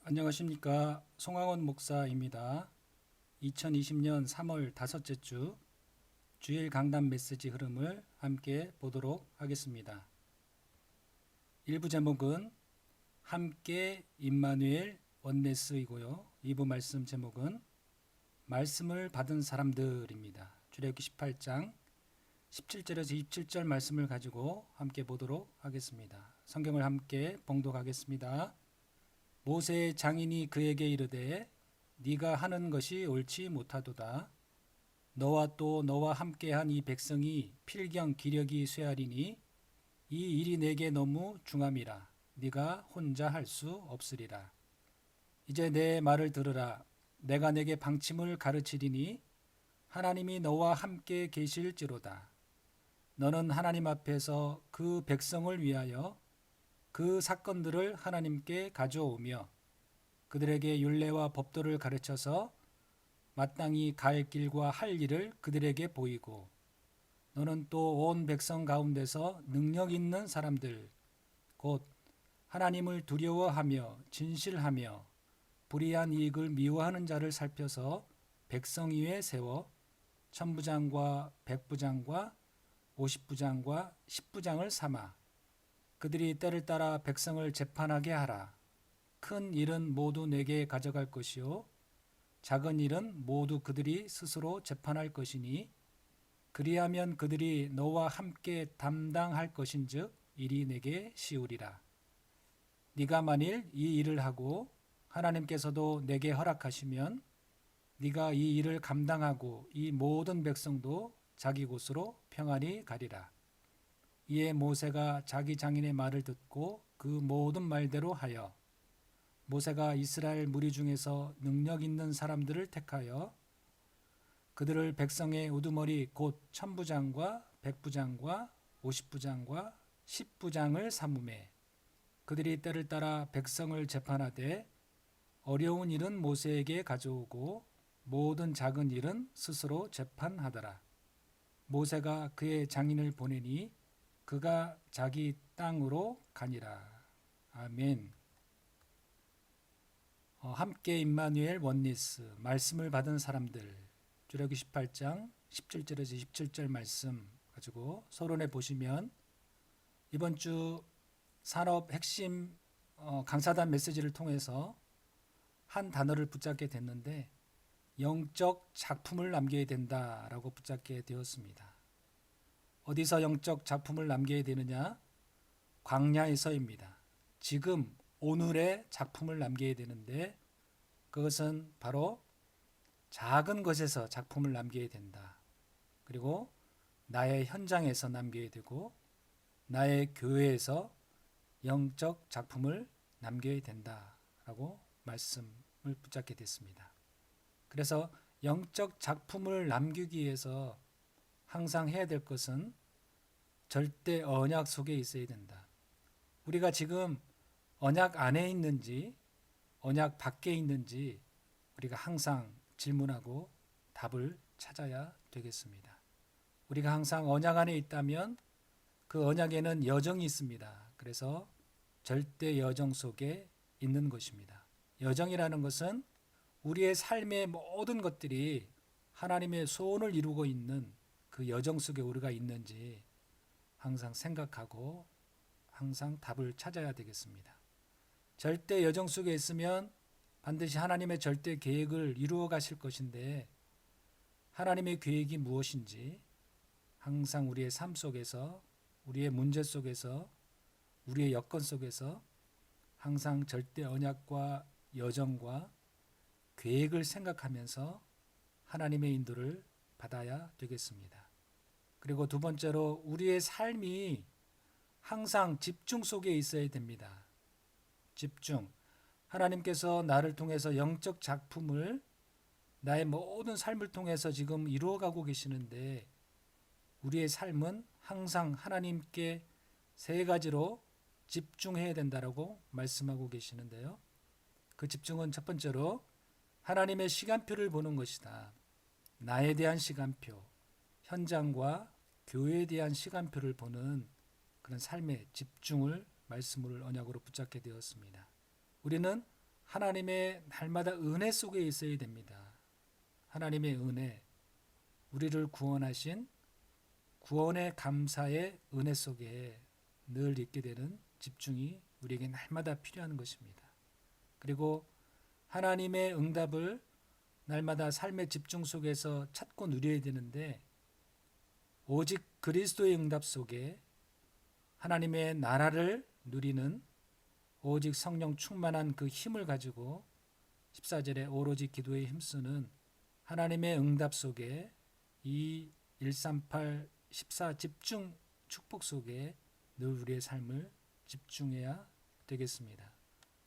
안녕하십니까. 송황원 목사입니다. 2020년 3월 다섯째 주 주일 강단 메시지 흐름을 함께 보도록 하겠습니다. 1부 제목은 함께 임마누엘 원네스이고요. 2부 말씀 제목은 말씀을 받은 사람들입니다. 출애굽기 18장 17절에서 27절 말씀을 가지고 함께 보도록 하겠습니다. 성경을 함께 봉독하겠습니다. 모세의 장인이 그에게 이르되 네가 하는 것이 옳지 못하도다. 너와 또 너와 함께한 이 백성이 필경 기력이 쇠하리니 이 일이 내게 너무 중함이라. 네가 혼자 할 수 없으리라. 이제 내 말을 들으라. 내가 내게 방침을 가르치리니 하나님이 너와 함께 계실지로다. 너는 하나님 앞에서 그 백성을 위하여 그 사건들을 하나님께 가져오며 그들에게 율례와 법도를 가르쳐서 마땅히 갈 길과 할 일을 그들에게 보이고 너는 또 온 백성 가운데서 능력 있는 사람들 곧 하나님을 두려워하며 진실하며 불의한 이익을 미워하는 자를 살펴서 백성 위에 세워 천부장과 백부장과 오십부장과 십부장을 삼아 그들이 때를 따라 백성을 재판하게 하라. 큰 일은 모두 내게 가져갈 것이요 작은 일은 모두 그들이 스스로 재판할 것이니 그리하면 그들이 너와 함께 담당할 것인즉 일이 내게 쉬우리라. 네가 만일 이 일을 하고 하나님께서도 내게 허락하시면 네가 이 일을 감당하고 이 모든 백성도 자기 곳으로 평안히 가리라. 이에 모세가 자기 장인의 말을 듣고 그 모든 말대로 하여 모세가 이스라엘 무리 중에서 능력 있는 사람들을 택하여 그들을 백성의 우두머리 곧 천부장과 백부장과 오십부장과 십부장을 삼음해 그들이 때를 따라 백성을 재판하되 어려운 일은 모세에게 가져오고 모든 작은 일은 스스로 재판하더라. 모세가 그의 장인을 보내니 그가 자기 땅으로 가니라. 아멘. 함께 임마누엘 원니스 말씀을 받은 사람들 출애굽기 18장 17절에서 27절 말씀 가지고 서론에 보시면 이번 주 산업 핵심 강사단 메시지를 통해서 한 단어를 붙잡게 됐는데 영적 작품을 남겨야 된다라고 붙잡게 되었습니다. 어디서 영적 작품을 남겨야 되느냐? 광야에서입니다. 지금 오늘의 작품을 남겨야 되는데 그것은 바로 작은 것에서 작품을 남겨야 된다. 그리고 나의 현장에서 남겨야 되고 나의 교회에서 영적 작품을 남겨야 된다라고 말씀을 붙잡게 됐습니다. 그래서 영적 작품을 남기기 위해서 항상 해야 될 것은 절대 언약 속에 있어야 된다. 우리가 지금 언약 안에 있는지 언약 밖에 있는지 우리가 항상 질문하고 답을 찾아야 되겠습니다. 우리가 항상 언약 안에 있다면 그 언약에는 여정이 있습니다. 그래서 절대 여정 속에 있는 것입니다. 여정이라는 것은 우리의 삶의 모든 것들이 하나님의 소원을 이루고 있는 그 여정 속에 우리가 있는지 항상 생각하고 항상 답을 찾아야 되겠습니다. 절대 여정 속에 있으면 반드시 하나님의 절대 계획을 이루어 가실 것인데 하나님의 계획이 무엇인지 항상 우리의 삶 속에서 우리의 문제 속에서 우리의 여건 속에서 항상 절대 언약과 여정과 계획을 생각하면서 하나님의 인도를 받아야 되겠습니다. 그리고 두 번째로 우리의 삶이 항상 집중 속에 있어야 됩니다. 집중. 하나님께서 나를 통해서 영적 작품을 나의 모든 삶을 통해서 지금 이루어가고 계시는데 우리의 삶은 항상 하나님께 세 가지로 집중해야 된다라고 말씀하고 계시는데요. 그 집중은 첫 번째로 하나님의 시간표를 보는 것이다. 나에 대한 시간표, 현장과 교회에 대한 시간표를 보는 그런 삶의 집중을 말씀을 언약으로 붙잡게 되었습니다. 우리는 하나님의 날마다 은혜 속에 있어야 됩니다. 하나님의 은혜, 우리를 구원하신 구원의 감사의 은혜 속에 늘 있게 되는 집중이 우리에게 날마다 필요한 것입니다. 그리고 하나님의 응답을 날마다 삶의 집중 속에서 찾고 누려야 되는데, 오직 그리스도의 응답 속에 하나님의 나라를 누리는 오직 성령 충만한 그 힘을 가지고 14절에 오로지 기도에 힘쓰는 하나님의 응답 속에 이 138, 14 집중 축복 속에 늘 우리의 삶을 집중해야 되겠습니다.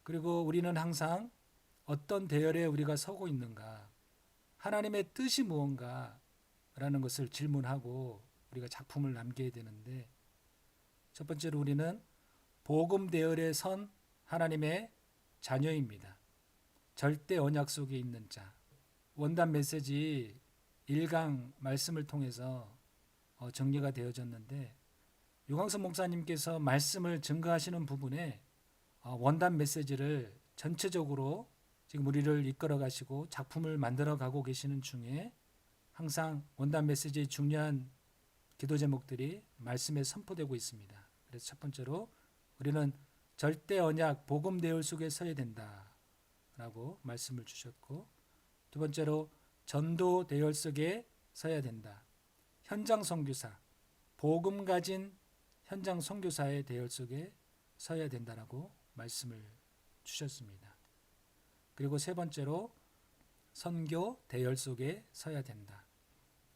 그리고 우리는 항상 어떤 대열에 우리가 서고 있는가, 하나님의 뜻이 무언가 라는 것을 질문하고 우리가 작품을 남겨야 되는데, 첫 번째로 우리는 복음 대열에 선 하나님의 자녀입니다. 절대 언약 속에 있는 자. 원단 메시지 1강 말씀을 통해서 정리가 되어졌는데, 유광선 목사님께서 말씀을 증거하시는 부분에 원단 메시지를 전체적으로 지금 우리를 이끌어 가시고 작품을 만들어 가고 계시는 중에 항상 원단 메시지의 중요한 기도 제목들이 말씀에 선포되고 있습니다. 그래서 첫 번째로 우리는 절대 언약 복음 대열 속에 서야 된다라고 말씀을 주셨고, 두 번째로 전도 대열 속에 서야 된다. 현장 선교사, 복음 가진 현장 선교사의 대열 속에 서야 된다라고 말씀을 주셨습니다. 그리고 세 번째로 선교 대열 속에 서야 된다.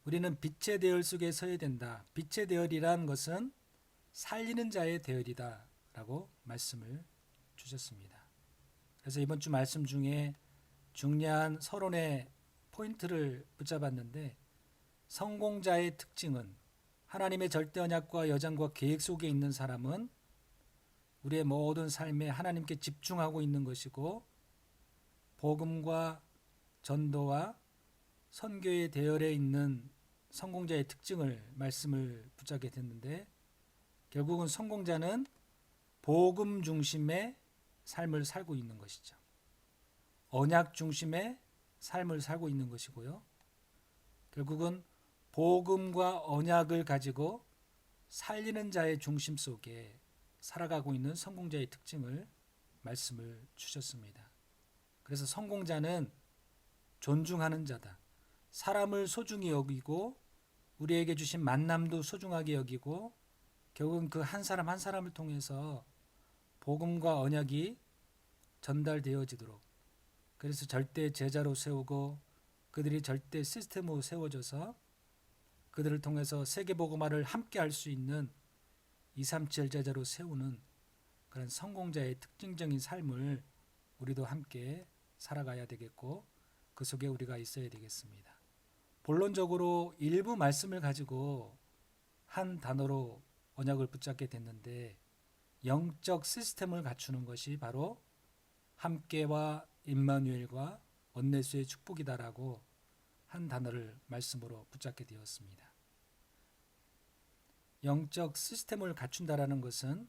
우리는 빛의 대열 속에 서야 된다. 빛의 대열이란 것은 살리는 자의 대열이다 라고 말씀을 주셨습니다. 그래서 이번 주 말씀 중에 중요한 서론의 포인트를 붙잡았는데, 성공자의 특징은 하나님의 절대 언약과 여정과 계획 속에 있는 사람은 우리의 모든 삶에 하나님께 집중하고 있는 것이고, 복음과 전도와 선교의 대열에 있는 성공자의 특징을 말씀을 붙잡게 됐는데, 결국은 성공자는 복음 중심의 삶을 살고 있는 것이죠. 언약 중심의 삶을 살고 있는 것이고요. 결국은 복음과 언약을 가지고 살리는 자의 중심 속에 살아가고 있는 성공자의 특징을 말씀을 주셨습니다. 그래서 성공자는 존중하는 자다. 사람을 소중히 여기고 우리에게 주신 만남도 소중하게 여기고, 결국은 그 한 사람 한 사람을 통해서 복음과 언약이 전달되어지도록, 그래서 절대 제자로 세우고 그들이 절대 시스템으로 세워져서 그들을 통해서 세계복음화를 함께 할 수 있는 237 제자로 세우는 그런 성공자의 특징적인 삶을 우리도 함께 살아가야 되겠고, 그 속에 우리가 있어야 되겠습니다. 본론적으로 일부 말씀을 가지고 한 단어로 언약을 붙잡게 됐는데, 영적 시스템을 갖추는 것이 바로 함께와 임마누엘과 원내수의 축복이다라고 한 단어를 말씀으로 붙잡게 되었습니다. 영적 시스템을 갖춘다라는 것은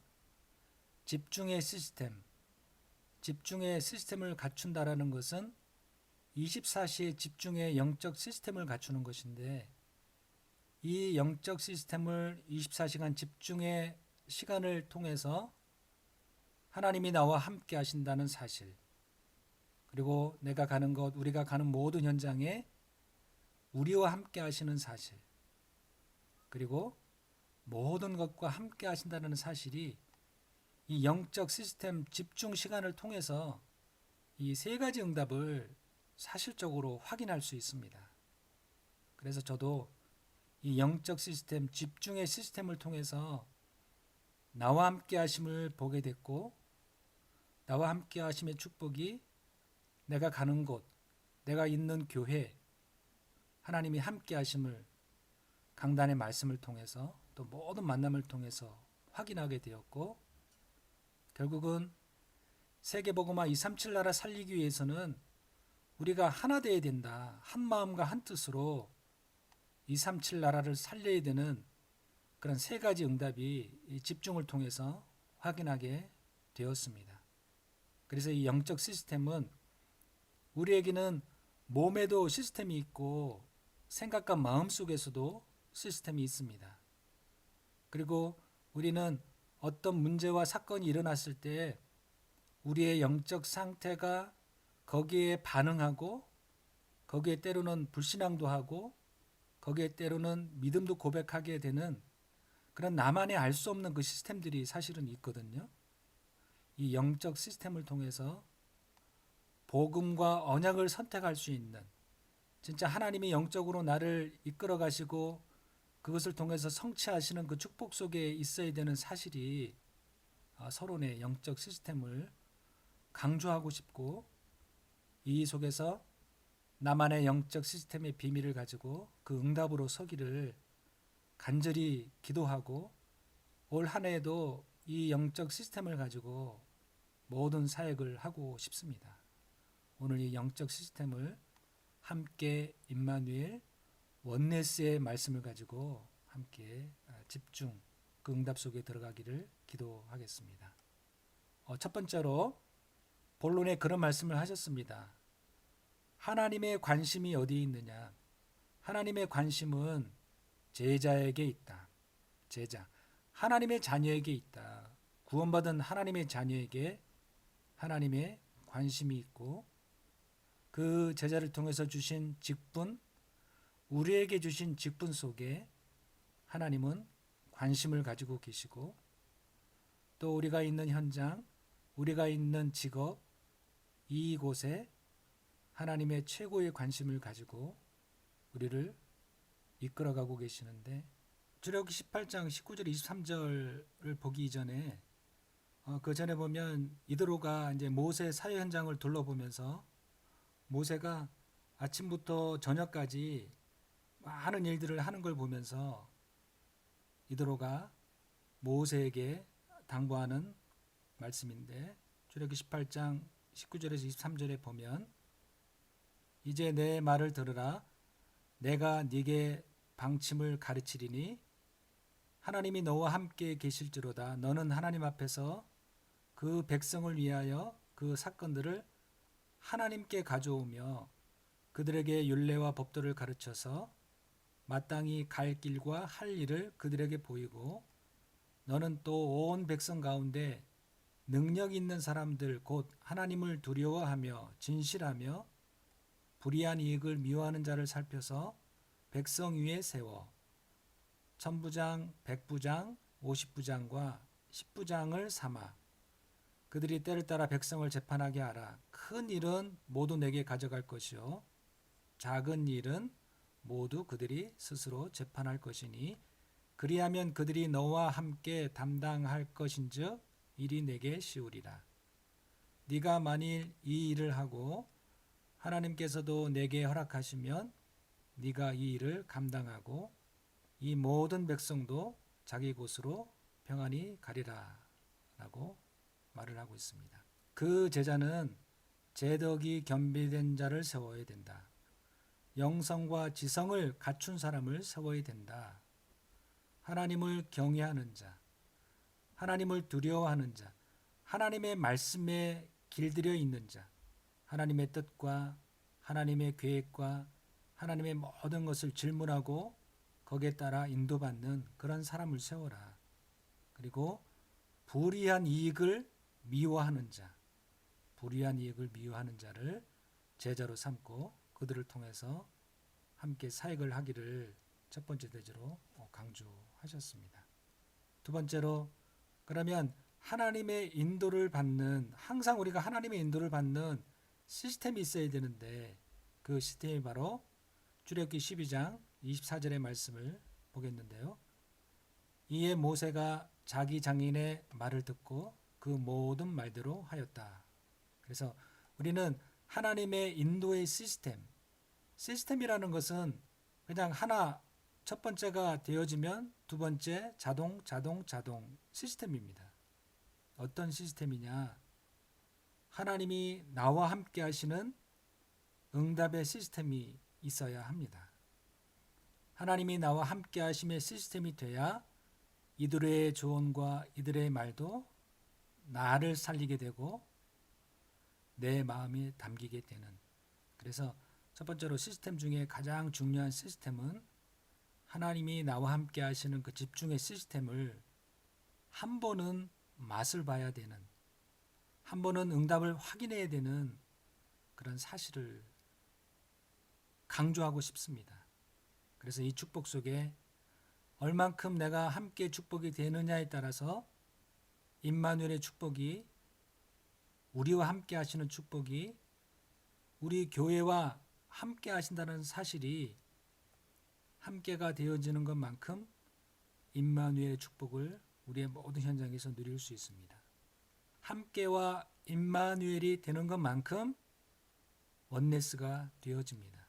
집중의 시스템을 갖춘다라는 것은 24시의 집중의 영적 시스템을 갖추는 것인데, 이 영적 시스템을 24시간 집중의 시간을 통해서 하나님이 나와 함께 하신다는 사실, 그리고 내가 가는 것, 우리가 가는 모든 현장에 우리와 함께 하시는 사실, 그리고 모든 것과 함께 하신다는 사실이 이 영적 시스템 집중 시간을 통해서 이 세 가지 응답을 사실적으로 확인할 수 있습니다. 그래서 저도 이 영적 시스템, 집중의 시스템을 통해서 나와 함께 하심을 보게 됐고, 나와 함께 하심의 축복이 내가 가는 곳, 내가 있는 교회, 하나님이 함께 하심을 강단의 말씀을 통해서 또 모든 만남을 통해서 확인하게 되었고, 결국은 세계복음화 237 나라 살리기 위해서는 우리가 하나 되어야 된다. 한 마음과 한 뜻으로 237 나라를 살려야 되는 그런 세 가지 응답이 이 집중을 통해서 확인하게 되었습니다. 그래서 이 영적 시스템은 우리에게는 몸에도 시스템이 있고 생각과 마음 속에서도 시스템이 있습니다. 그리고 우리는 어떤 문제와 사건이 일어났을 때 우리의 영적 상태가 거기에 반응하고 거기에 때로는 불신앙도 하고 거기에 때로는 믿음도 고백하게 되는 그런 나만의 알 수 없는 그 시스템들이 사실은 있거든요. 이 영적 시스템을 통해서 복음과 언약을 선택할 수 있는 진짜 하나님이 영적으로 나를 이끌어 가시고 그것을 통해서 성취하시는 그 축복 속에 있어야 되는 사실이 서론의 영적 시스템을 강조하고 싶고 이 속에서 나만의 영적 시스템의 비밀을 가지고 그 응답으로 서기를 간절히 기도하고 올 한 해에도 이 영적 시스템을 가지고 모든 사역을 하고 싶습니다. 오늘 이 영적 시스템을 함께 임마누엘 원네스의 말씀을 가지고 함께 집중 그 응답 속에 들어가기를 기도하겠습니다. 첫 번째로 본론에 그런 말씀을 하셨습니다. 하나님의 관심이 어디에 있느냐? 하나님의 관심은 제자에게 있다. 제자. 하나님의 자녀에게 있다. 구원받은 하나님의 자녀에게 하나님의 관심이 있고 그 제자를 통해서 주신 직분, 우리에게 주신 직분 속에 하나님은 관심을 가지고 계시고 또 우리가 있는 현장, 우리가 있는 직업, 이곳에 하나님의 최고의 관심을 가지고 우리를 이끌어가고 계시는데 출애굽기 18장 19절 23절을 보기 이전에 그 전에 보면 이드로가 이제 모세 사회 현장을 둘러보면서 모세가 아침부터 저녁까지 많은 일들을 하는 걸 보면서 이드로가 모세에게 당부하는 말씀인데 출애굽기 18장 19절에서 23절에 보면 이제 내 말을 들으라 내가 네게 방침을 가르치리니 하나님이 너와 함께 계실지로다 너는 하나님 앞에서 그 백성을 위하여 그 사건들을 하나님께 가져오며 그들에게 율례와 법도를 가르쳐서 마땅히 갈 길과 할 일을 그들에게 보이고 너는 또 온 백성 가운데 능력 있는 사람들 곧 하나님을 두려워하며 진실하며 불의한 이익을 미워하는 자를 살펴서 백성 위에 세워 천부장, 백부장, 50부장과 10부장을 삼아 그들이 때를 따라 백성을 재판하게 하라. 큰 일은 모두 내게 가져갈 것이요 작은 일은 모두 그들이 스스로 재판할 것이니 그리하면 그들이 너와 함께 담당할 것인즉 일이 내게 쉬우리라. 네가 만일 이 일을 하고 하나님께서도 내게 허락하시면 네가 이 일을 감당하고 이 모든 백성도 자기 곳으로 평안히 가리라 라고 말을 하고 있습니다. 그 제자는 제덕이 겸비된 자를 세워야 된다. 영성과 지성을 갖춘 사람을 세워야 된다. 하나님을 경외하는 자, 하나님을 두려워하는 자, 하나님의 말씀에 길들여 있는 자, 하나님의 뜻과 하나님의 계획과 하나님의 모든 것을 질문하고 거기에 따라 인도받는 그런 사람을 세워라. 그리고 불의한 이익을 미워하는 자, 불의한 이익을 미워하는 자를 제자로 삼고 그들을 통해서 함께 사역을 하기를 첫 번째 대제로 강조하셨습니다. 두 번째로 그러면 하나님의 인도를 받는 항상 우리가 하나님의 인도를 받는 시스템이 있어야 되는데 그 시스템이 바로 출애굽기 12장 24절의 말씀을 보겠는데요. 이에 모세가 자기 장인의 말을 듣고 그 모든 말대로 하였다. 그래서 우리는 하나님의 인도의 시스템이라는 것은 그냥 하나 첫 번째가 되어지면 두 번째 자동 시스템입니다. 어떤 시스템이냐? 하나님이 나와 함께 하시는 응답의 시스템이 있어야 합니다. 하나님이 나와 함께 하심의 시스템이 돼야 이들의 조언과 이들의 말도 나를 살리게 되고 내 마음에 담기게 되는 그래서 첫 번째로 시스템 중에 가장 중요한 시스템은 하나님이 나와 함께 하시는 그 집중의 시스템을 한 번은 맛을 봐야 되는, 한 번은 응답을 확인해야 되는 그런 사실을 강조하고 싶습니다. 그래서 이 축복 속에 얼만큼 내가 함께 축복이 되느냐에 따라서 임마누엘의 축복이, 우리와 함께 하시는 축복이, 우리 교회와 함께 하신다는 사실이 함께가 되어지는 것만큼 임마누엘의 축복을 우리의 모든 현장에서 누릴 수 있습니다. 함께와 임마누엘이 되는 것만큼 원네스가 되어집니다.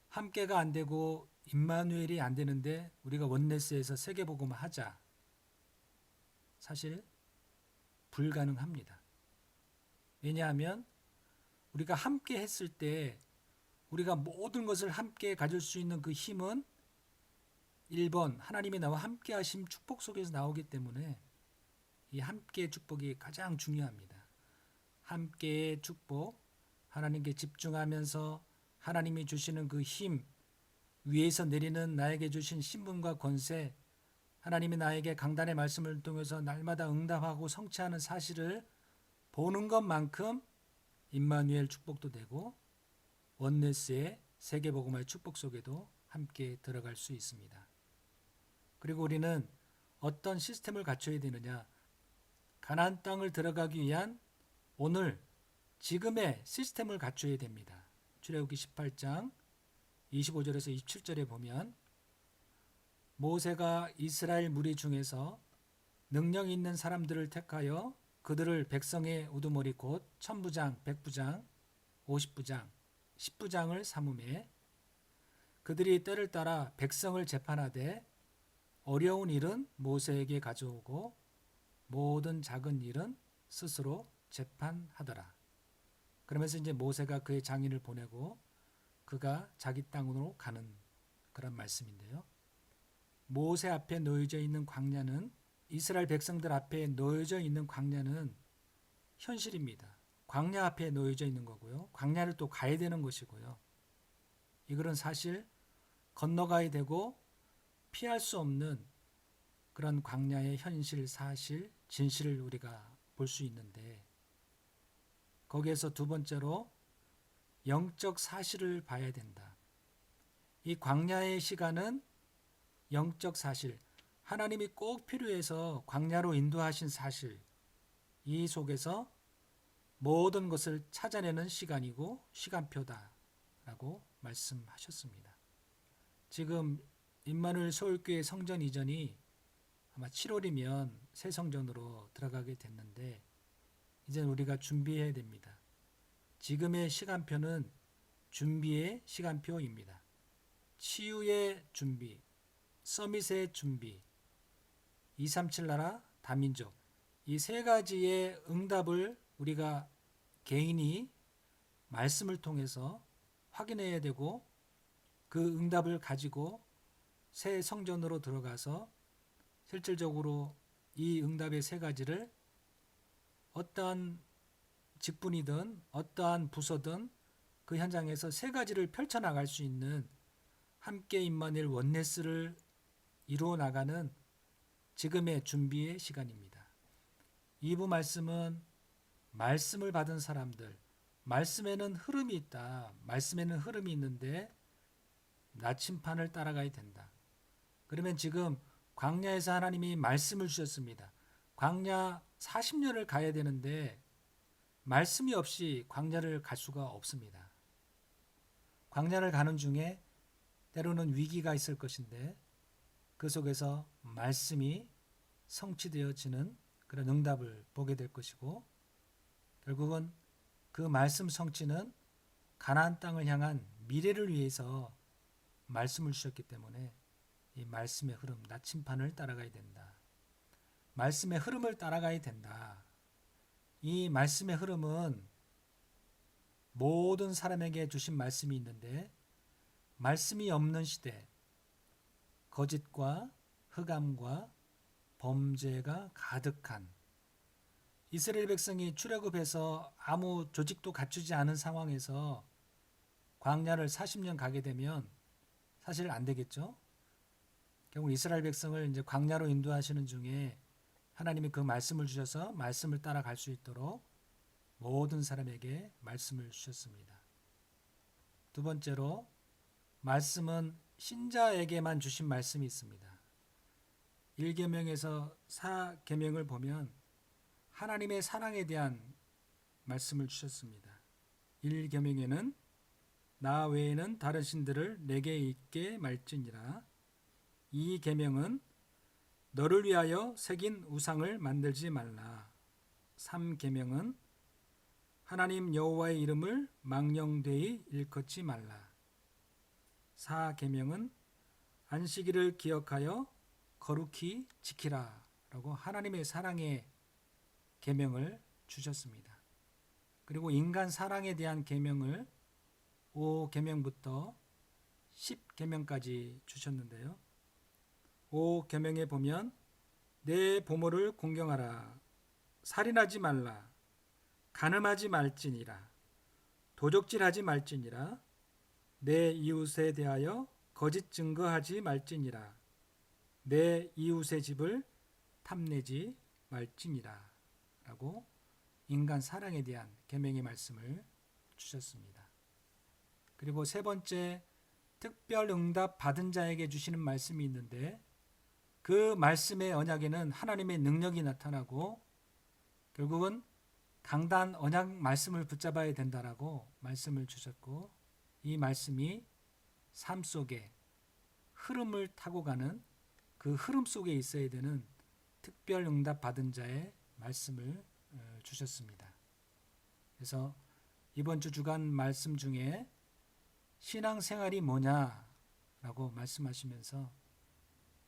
함께가 안 되고 임마누엘이 안 되는데 우리가 원네스에서 세계복음을 하자, 사실 불가능합니다. 왜냐하면 우리가 함께 했을 때 우리가 모든 것을 함께 가질 수 있는 그 힘은 1번 하나님이 나와 함께 하심 축복 속에서 나오기 때문에 이 함께의 축복이 가장 중요합니다. 함께의 축복, 하나님께 집중하면서 하나님이 주시는 그 힘, 위에서 내리는 나에게 주신 신분과 권세, 하나님이 나에게 강단의 말씀을 통해서 날마다 응답하고 성취하는 사실을 보는 것만큼 임마누엘 축복도 되고 원네스의 세계복음화의 축복 속에도 함께 들어갈 수 있습니다. 그리고 우리는 어떤 시스템을 갖춰야 되느냐? 가나안 땅을 들어가기 위한 오늘 지금의 시스템을 갖춰야 됩니다. 출애굽기 18장 25절에서 27절에 보면 모세가 이스라엘 무리 중에서 능력 있는 사람들을 택하여 그들을 백성의 우두머리 곧 천부장, 백부장, 50부장, 10부장을 삼음해 그들이 때를 따라 백성을 재판하되 어려운 일은 모세에게 가져오고 모든 작은 일은 스스로 재판하더라. 그러면서 이제 모세가 그의 장인을 보내고 그가 자기 땅으로 가는 그런 말씀인데요. 모세 앞에 놓여져 있는 광야는, 이스라엘 백성들 앞에 놓여져 있는 광야는 현실입니다. 광야 앞에 놓여져 있는 거고요. 광야를 또 가야 되는 것이고요. 이거는 사실 건너가야 되고 피할 수 없는 그런 광야의 현실, 사실, 진실을 우리가 볼 수 있는데 거기에서 두 번째로 영적 사실을 봐야 된다. 이 광야의 시간은 영적 사실, 하나님이 꼭 필요해서 광야로 인도하신 사실, 이 속에서 모든 것을 찾아내는 시간이고 시간표다라고 말씀하셨습니다. 지금 임마누엘 서울교회 성전 이전이 아마 7월이면 새 성전으로 들어가게 됐는데 이제 우리가 준비해야 됩니다. 지금의 시간표는 준비의 시간표입니다. 치유의 준비, 서밋의 준비, 237 나라 다민족, 이 세 가지의 응답을 우리가 개인이 말씀을 통해서 확인해야 되고 그 응답을 가지고 새 성전으로 들어가서 실질적으로 이 응답의 세 가지를 어떠한 직분이든 어떠한 부서든 그 현장에서 세 가지를 펼쳐나갈 수 있는 함께 임마누엘 원네스를 이루어 나가는 지금의 준비의 시간입니다. 2부 말씀은 말씀을 받은 사람들, 말씀에는 흐름이 있다. 말씀에는 흐름이 있는데 나침판을 따라가야 된다. 그러면 지금 광야에서 하나님이 말씀을 주셨습니다. 광야 40년을 가야 되는데 말씀이 없이 광야를 갈 수가 없습니다. 광야를 가는 중에 때로는 위기가 있을 것인데 그 속에서 말씀이 성취되어지는 그런 응답을 보게 될 것이고 결국은 그 말씀 성취는 가나안 땅을 향한 미래를 위해서 말씀을 주셨기 때문에 이 말씀의 흐름, 나침판을 따라가야 된다. 말씀의 흐름을 따라가야 된다. 이 말씀의 흐름은 모든 사람에게 주신 말씀이 있는데 말씀이 없는 시대, 거짓과 흑암과 범죄가 가득한 이스라엘 백성이 출애굽해서 아무 조직도 갖추지 않은 상황에서 광야를 40년 가게 되면 사실 안 되겠죠. 결국 이스라엘 백성을 이제 광야로 인도하시는 중에 하나님이 그 말씀을 주셔서 말씀을 따라갈 수 있도록 모든 사람에게 말씀을 주셨습니다. 두 번째로 말씀은 신자에게만 주신 말씀이 있습니다. 1계명에서 4계명을 보면 하나님의 사랑에 대한 말씀을 주셨습니다. 1계명에는 나 외에는 다른 신들을 내게 있게 말지니라. 2계명은 너를 위하여 새긴 우상을 만들지 말라. 3계명은 하나님 여호와의 이름을 망령되이 일컫지 말라. 4계명은 안식일을 기억하여 거룩히 지키라 라고 하나님의 사랑의 계명을 주셨습니다. 그리고 인간 사랑에 대한 계명을 5계명부터 10계명까지 주셨는데요. 5계명에 보면 내 부모를 공경하라, 살인하지 말라, 간음하지 말지니라, 도적질하지 말지니라, 내 이웃에 대하여 거짓 증거하지 말지니라, 내 이웃의 집을 탐내지 말지니라 라고 인간 사랑에 대한 계명의 말씀을 주셨습니다. 그리고 세 번째, 특별 응답 받은 자에게 주시는 말씀이 있는데 그 말씀의 언약에는 하나님의 능력이 나타나고 결국은 강단 언약 말씀을 붙잡아야 된다라고 말씀을 주셨고, 이 말씀이 삶 속에 흐름을 타고 가는 그 흐름 속에 있어야 되는 특별 응답 받은 자의 말씀을 주셨습니다. 그래서 이번 주 주간 말씀 중에 신앙생활이 뭐냐라고 말씀하시면서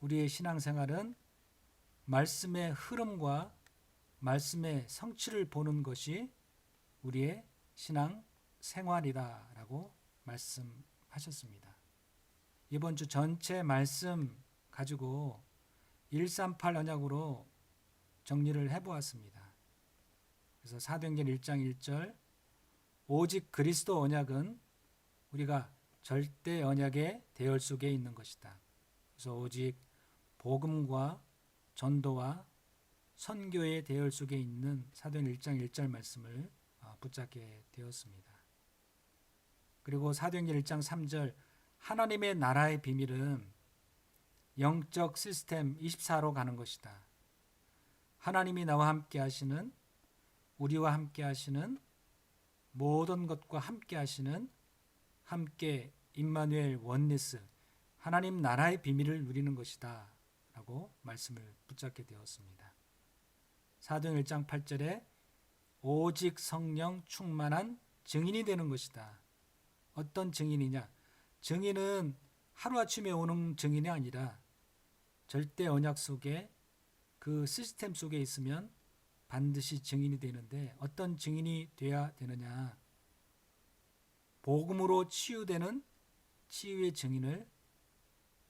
우리의 신앙생활은 말씀의 흐름과 말씀의 성취를 보는 것이 우리의 신앙생활이다라고 말씀하셨습니다. 이번 주 전체 말씀 가지고 138 언약으로 정리를 해보았습니다. 그래서 사도행전 1장 1절 오직 그리스도 언약은 우리가 절대 언약의 대열 속에 있는 것이다. 그래서 오직 복음과 전도와 선교의 대열 속에 있는 사도행전 1장 1절 말씀을 붙잡게 되었습니다. 그리고 사도행전 1장 3절 하나님의 나라의 비밀은 영적 시스템 24로 가는 것이다. 하나님이 나와 함께 하시는, 우리와 함께 하시는, 모든 것과 함께 하시는, 함께 임마누엘 원리스, 하나님 나라의 비밀을 누리는 것이다 라고 말씀을 붙잡게 되었습니다. 사도행전 1장 8절에 오직 성령 충만한 증인이 되는 것이다. 어떤 증인이냐? 증인은 하루아침에 오는 증인이 아니라 절대 언약 속에 그 시스템 속에 있으면 반드시 증인이 되는데 어떤 증인이 돼야 되느냐? 복음으로 치유되는 치유의 증인을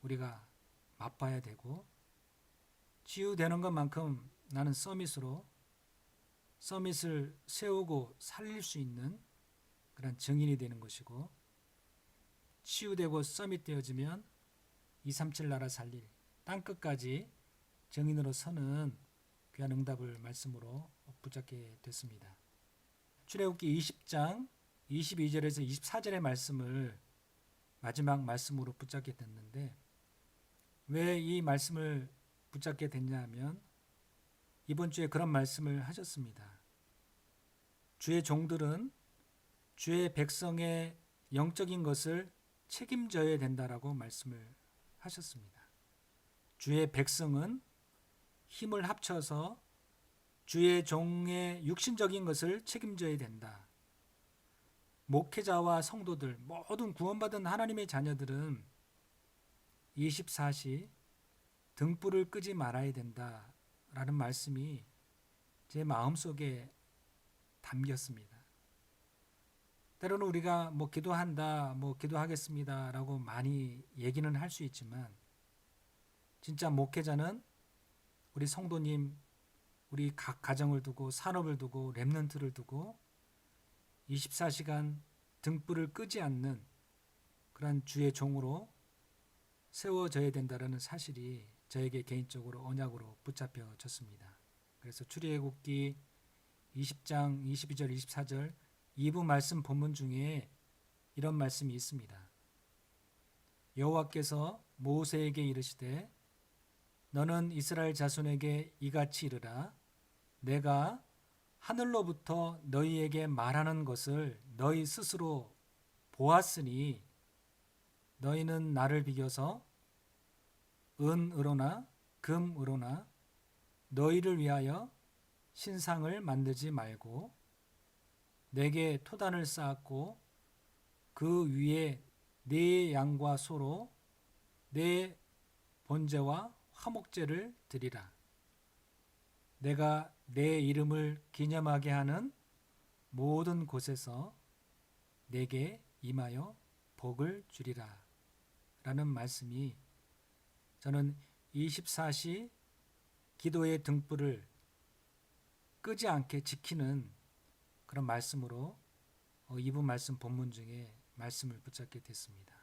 우리가 맛봐야 되고, 치유되는 것만큼 나는 서밋을 세우고 살릴 수 있는 그런 증인이 되는 것이고, 치유되고 서밋되어지면 237 나라 살릴 땅끝까지 증인으로 서는 귀한 응답을 말씀으로 붙잡게 됐습니다. 출애굽기 20장 22절에서 24절의 말씀을 마지막 말씀으로 붙잡게 됐는데, 왜 이 말씀을 붙잡게 됐냐 하면 이번 주에 그런 말씀을 하셨습니다. 주의 종들은 주의 백성의 영적인 것을 책임져야 된다라고 말씀을 하셨습니다. 주의 백성은 힘을 합쳐서 주의 종의 육신적인 것을 책임져야 된다. 목회자와 성도들, 모든 구원받은 하나님의 자녀들은 24시 등불을 끄지 말아야 된다라는 말씀이 제 마음속에 담겼습니다. 때로는 우리가 기도한다, 기도하겠습니다라고 많이 얘기는 할 수 있지만 진짜 목회자는 우리 성도님, 우리 각 가정을 두고 산업을 두고 렘넌트를 두고 24시간 등불을 끄지 않는 그런 주의 종으로 세워져야 된다는 사실이 저에게 개인적으로 언약으로 붙잡혀졌습니다. 그래서 출애굽기 20장 22절 24절 2부 말씀 본문 중에 이런 말씀이 있습니다. 여호와께서 모세에게 이르시되 너는 이스라엘 자손에게 이같이 이르라. 내가 하늘로부터 너희에게 말하는 것을 너희 스스로 보았으니 너희는 나를 비교서 은으로나 금으로나 너희를 위하여 신상을 만들지 말고 내게 토단을 쌓았고 그 위에 네 양과 소로 내 번제와 화목제를 드리라. 내가 내 이름을 기념하게 하는 모든 곳에서 내게 임하여 복을 주리라 라는 말씀이 저는 24시 기도의 등불을 끄지 않게 지키는 그런 말씀으로 이부 말씀 본문 중에 말씀을 붙잡게 됐습니다.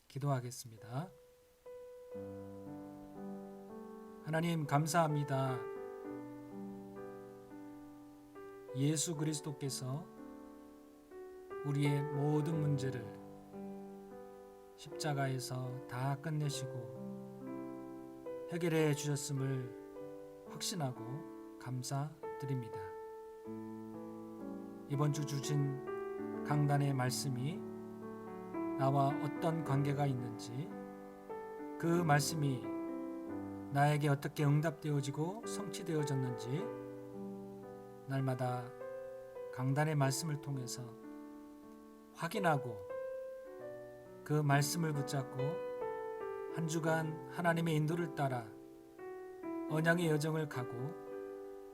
기도하겠습니다. 하나님 감사합니다. 예수 그리스도께서 우리의 모든 문제를 십자가에서 다 끝내시고 해결해 주셨음을 확신하고 감사드립니다. 이번 주 주신 강단의 말씀이 나와 어떤 관계가 있는지, 그 말씀이 나에게 어떻게 응답되어지고 성취되어졌는지 날마다 강단의 말씀을 통해서 확인하고 그 말씀을 붙잡고 한 주간 하나님의 인도를 따라 언약의 여정을 가고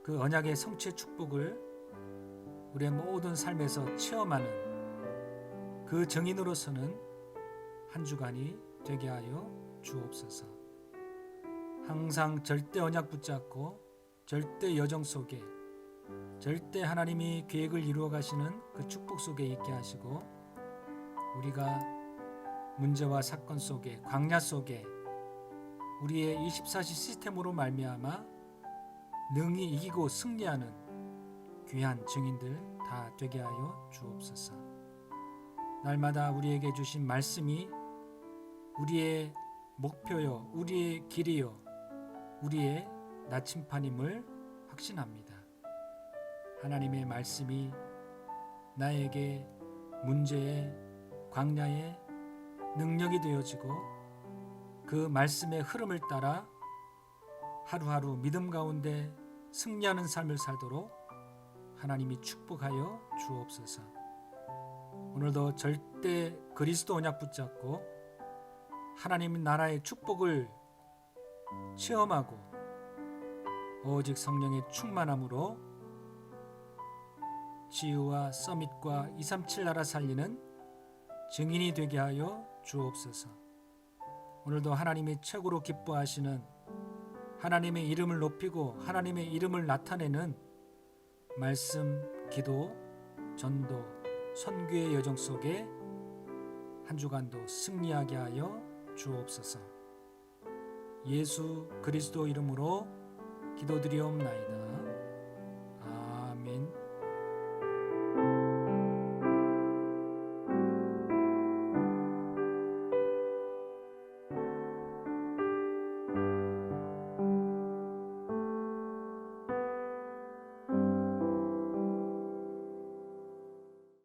그 언약의 성취의 축복을 우리의 모든 삶에서 체험하는 그 증인으로서는 한 주간이 되게 하여 주옵소서. 항상 절대 언약 붙잡고 절대 여정 속에 절대 하나님이 계획을 이루어 가시는 그 축복 속에 있게 하시고 우리가 문제와 사건 속에 광야 속에 우리의 24시 시스템으로 말미암아 능히 이기고 승리하는 귀한 증인들 다 되게 하여 주옵소서. 날마다 우리에게 주신 말씀이 우리의 목표요, 우리의 길이요, 우리의 나침판임을 확신합니다. 하나님의 말씀이 나에게 문제의 광야의 능력이 되어지고 그 말씀의 흐름을 따라 하루하루 믿음 가운데 승리하는 삶을 살도록 하나님이 축복하여 주옵소서. 오늘도 절대 그리스도 언약 붙잡고 하나님 나라의 축복을 체험하고 오직 성령의 충만함으로 지유와 서밋과 237 나라 살리는 증인이 되게 하여 주옵소서. 오늘도 하나님이 최고로 기뻐하시는 하나님의 이름을 높이고 하나님의 이름을 나타내는 말씀, 기도, 전도, 선교의 여정 속에 한 주간도 승리하게 하여 주옵소서. 예수 그리스도 이름으로 기도드리옵나이다.